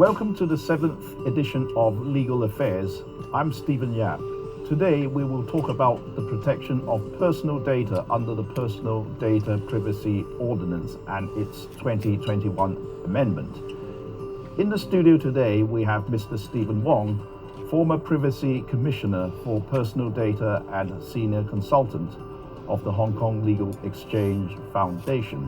Welcome to the 7th edition of Legal Affairs. I'm Stephen Yap. Today we will talk about the protection of personal data under the Personal Data Privacy Ordinance and its 2021 amendment. In the studio today we have Mr. Stephen Wong, former Privacy Commissioner for Personal Data and Senior Consultant of the Hong Kong Legal Exchange Foundation.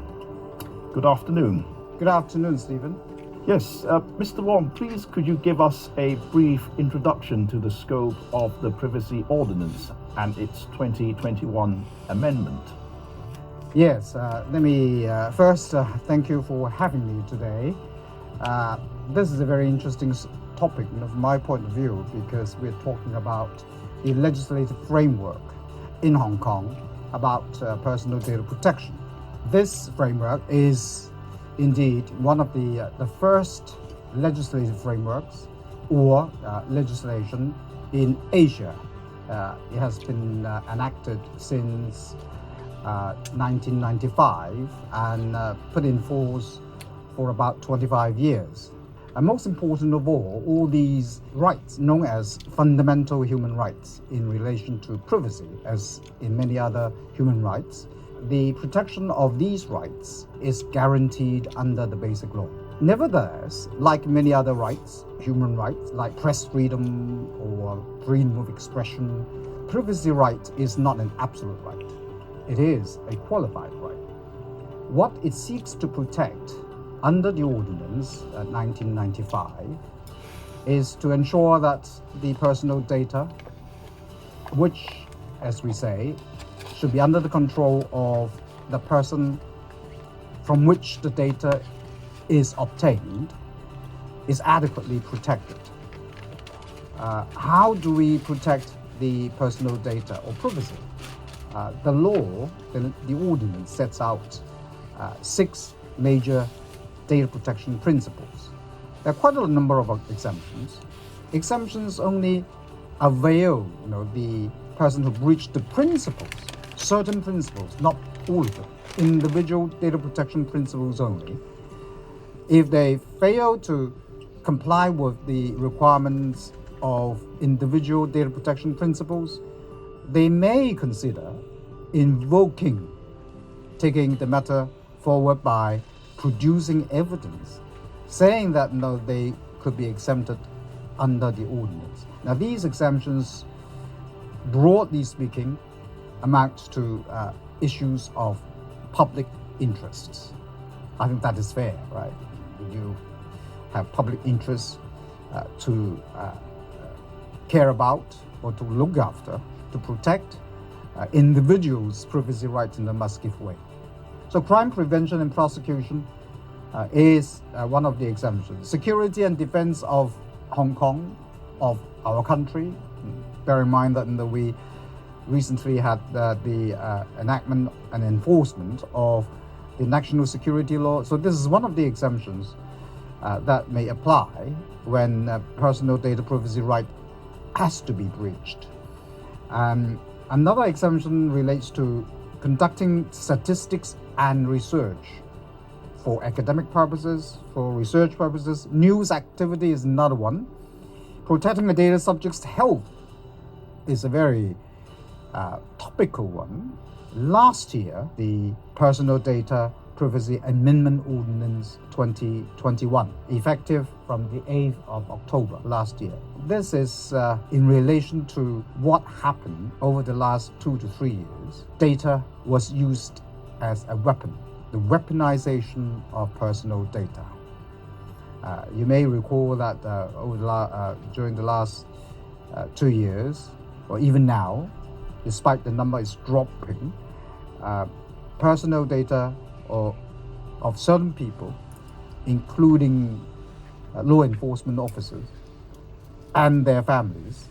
Good afternoon. Good afternoon, Stephen. Yes, Mr. Wong, please could you give us a brief introduction to the scope of the Privacy Ordinance and its 2021 amendment? Yes, let me first thank you for having me today. This is a very interesting topic from my point of view because we're talking about the legislative framework in Hong Kong about personal data protection. This framework is indeed one of the first legislative frameworks or legislation in Asia. It has been enacted since 1995 and put in force for about 25 years. And most important of all these rights, known as fundamental human rights in relation to privacy, as in many other human rights, the protection of these rights is guaranteed under the Basic Law. Nevertheless, like many other rights, human rights like press freedom or freedom of expression, privacy right is not an absolute right. It is a qualified right. What it seeks to protect under the Ordinance 1995 is to ensure that the personal data, which, as we say, should be under the control of the person from which the data is obtained, is adequately protected. How do we protect the personal data or privacy? The law, the ordinance sets out 6 major data protection principles. There are quite a number of exemptions. Exemptions only avail the person who breached the principles, certain principles, not all of them, individual data protection principles only. If they fail to comply with the requirements of individual data protection principles, they may consider taking the matter forward by producing evidence, saying that they could be exempted under the ordinance. Now, these exemptions, broadly speaking, amount to issues of public interests. I think that is fair, right? You have public interests to care about or to look after, to protect individuals' privacy rights in a must-give way. So crime prevention and prosecution is one of the exemptions. Security and defense of Hong Kong, of our country. Bear in mind that we recently had the enactment and enforcement of the national security law. So this is one of the exemptions that may apply when personal data privacy right has to be breached. Another exemption relates to conducting statistics and research for academic purposes, for research purposes. News activity is another one. Protecting the data subject's health is a very topical one. Last year, the Personal Data Privacy Amendment Ordinance 2021, effective from the 8th of October last year. This is in relation to what happened over the last 2 to 3 years. Data was used as a weapon, the weaponization of personal data. You may recall that during the last 2 years, or even now, despite the number is dropping, personal data of certain people, including law enforcement officers and their families,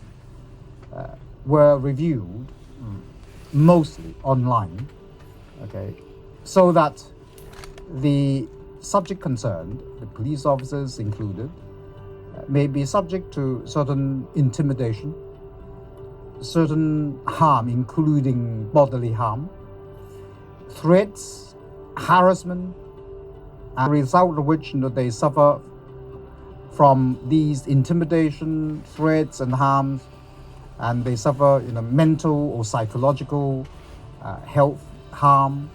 were reviewed mostly online, so that the subject concerned, the police officers included, may be subject to certain intimidation, certain harm, including bodily harm, threats, harassment, as a result of which they suffer from these intimidation, threats, and harms, and they suffer mental or psychological health harm,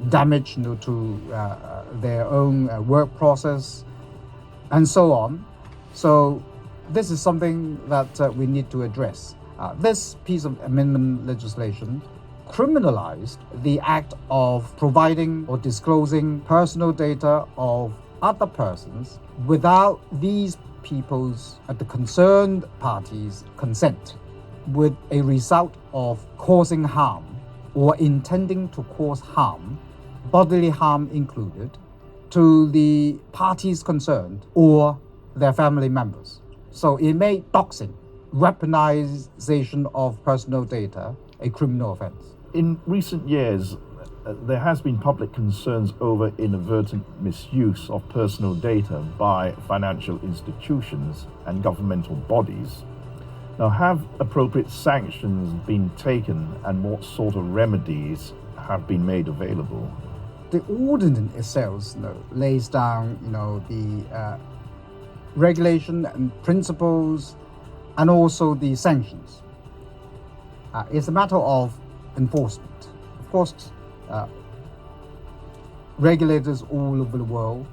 damage to their own work process, and so on. So this is something that we need to address. This piece of amendment legislation criminalized the act of providing or disclosing personal data of other persons without these people's, the concerned parties' consent, with a result of causing harm or intending to cause harm, bodily harm included, to the parties concerned or their family members. So it made doxing, weaponization of personal data, a criminal offense. In recent years, there has been public concerns over inadvertent misuse of personal data by financial institutions and governmental bodies. Now, have appropriate sanctions been taken, and what sort of remedies have been made available? The ordinance itself lays down the regulation and principles, and also the sanctions. It's a matter of enforcement. Of course, regulators all over the world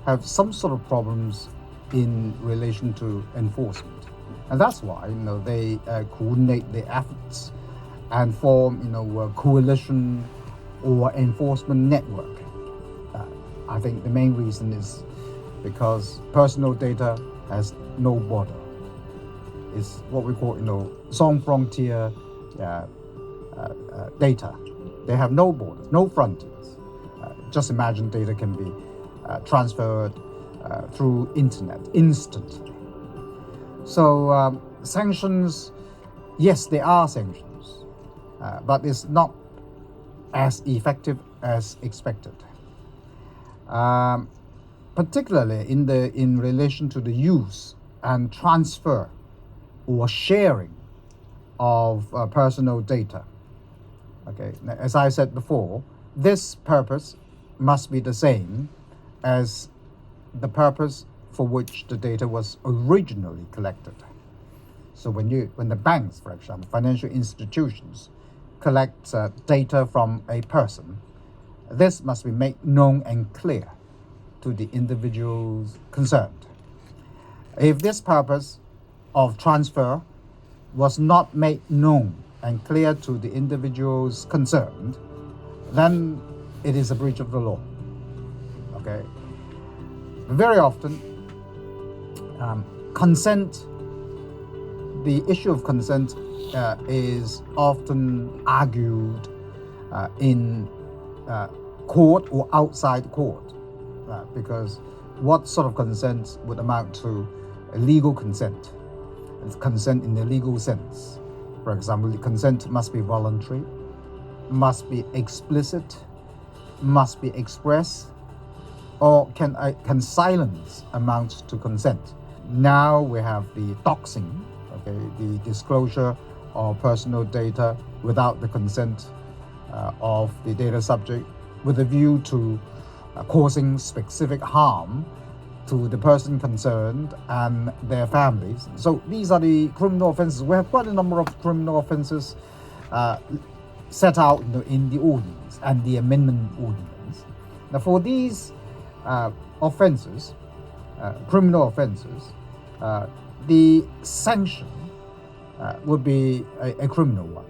have some sort of problems in relation to enforcement, and that's why they coordinate their efforts and form a coalition or enforcement network. I think the main reason is because personal data has no border. It's what we call sans frontier data. They have no borders, no frontiers. Just imagine data can be transferred through internet instantly. So sanctions, yes, there are sanctions, but it's not as effective as expected. Particularly in relation to the use and transfer or sharing of personal data. Okay, now, as I said before, this purpose must be the same as the purpose for which the data was originally collected. So when the banks, for example, financial institutions, collect data from a person, this must be made known and clear to the individuals concerned. If this purpose of transfer was not made known and clear to the individuals concerned, then it is a breach of the law. Okay. Very often, the issue of consent is often argued in court or outside court, because what sort of consent would amount to a legal consent? It's consent in the legal sense. For example, the consent must be voluntary, must be explicit, must be express, or can silence amount to consent? Now we have the doxing, okay, the disclosure of personal data without the consent of the data subject, with a view to causing specific harm to the person concerned and their families. So these are the criminal offenses. We have quite a number of criminal offenses set out in the ordinance and the amendment ordinance. Now for these offenses, criminal offenses, the sanction would be a criminal one.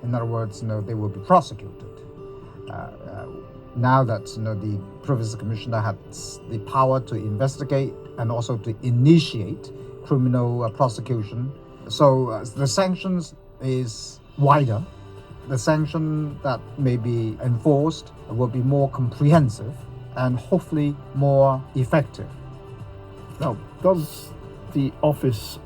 In other words, they will be prosecuted. Now that the Privacy Commissioner has the power to investigate and also to initiate criminal prosecution, so the sanctions is wider. The sanction that may be enforced will be more comprehensive and hopefully more effective. Now, does the Office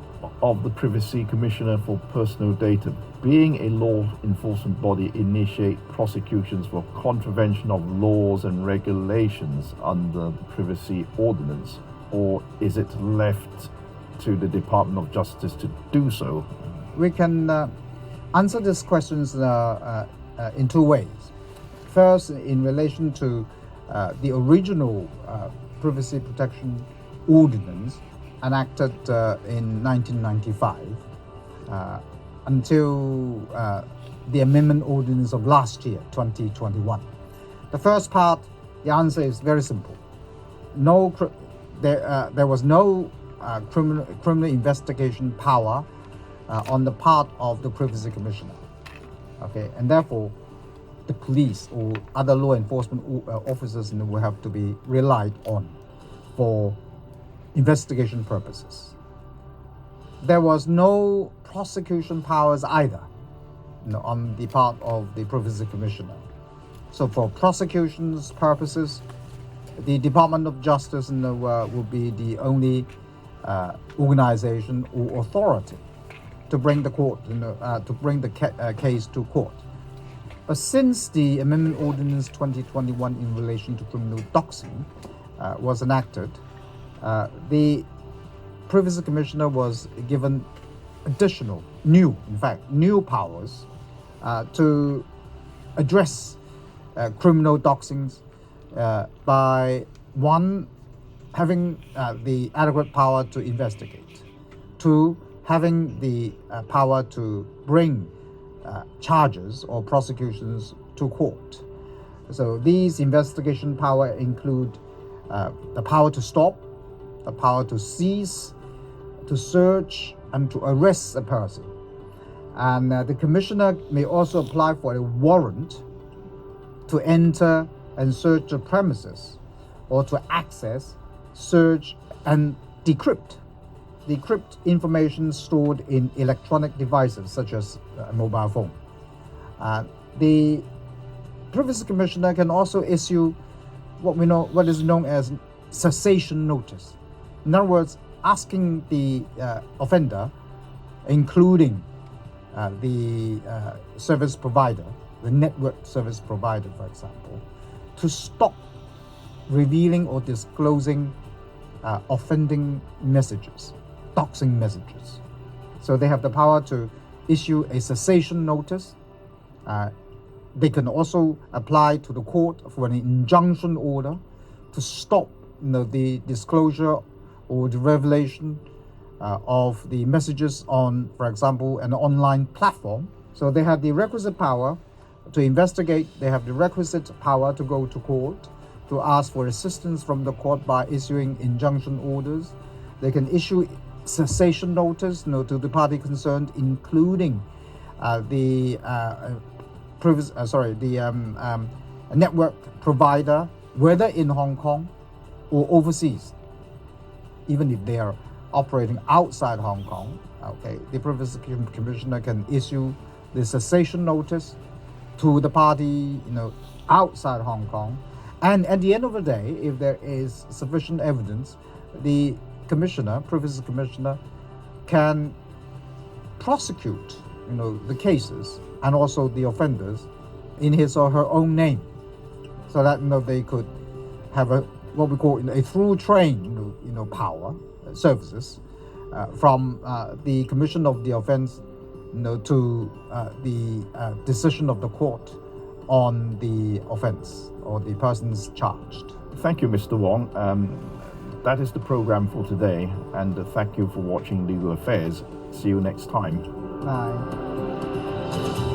of the Privacy Commissioner for Personal Data, being a law enforcement body, initiate prosecutions for contravention of laws and regulations under the Privacy Ordinance, or is it left to the Department of Justice to do so? We can answer these questions in two ways. First, in relation to the original Privacy Protection Ordinance, enacted in 1995 until the amendment ordinance of last year, 2021. The first part, the answer is very simple. There was no criminal investigation power on the part of the Privacy Commissioner. Okay, and therefore, the police or other law enforcement officers will have to be relied on for investigation purposes. There was no prosecution powers either on the part of the Privacy Commissioner. So for prosecution's purposes, the Department of Justice will be the only organization or authority to bring the case to court. But since the Amendment Ordinance 2021 in relation to criminal doxing was enacted, the Privacy Commissioner was given additional, new powers to address criminal doxings by one, having the adequate power to investigate, two, having the power to bring charges or prosecutions to court. So these investigation power include the power to stop, the power to seize, to search, and to arrest a person. And the commissioner may also apply for a warrant to enter and search the premises, or to access, search, and decrypt information stored in electronic devices such as a mobile phone. The Privacy Commissioner can also issue what is known as cessation notice. In other words, asking the offender, including the service provider, the network service provider, for example, to stop revealing or disclosing offending messages, doxing messages. So they have the power to issue a cessation notice. They can also apply to the court for an injunction order to stop the disclosure or the revelation of the messages on, for example, an online platform. So they have the requisite power to investigate. They have the requisite power to go to court, to ask for assistance from the court by issuing injunction orders. They can issue cessation notice to the party concerned, including the network provider, whether in Hong Kong or overseas, even if they are operating outside Hong Kong. Okay, the Privacy Commissioner can issue the cessation notice to the party, outside Hong Kong. And at the end of the day, if there is sufficient evidence, the Privacy Commissioner, can prosecute, the cases and also the offenders in his or her own name, so that they could have what we call a through train, power services from the commission of the offense, to the decision of the court on the offense or the persons charged. Thank you, Mr. Wong. That is the program for today, and thank you for watching Legal Affairs. See you next time. Bye.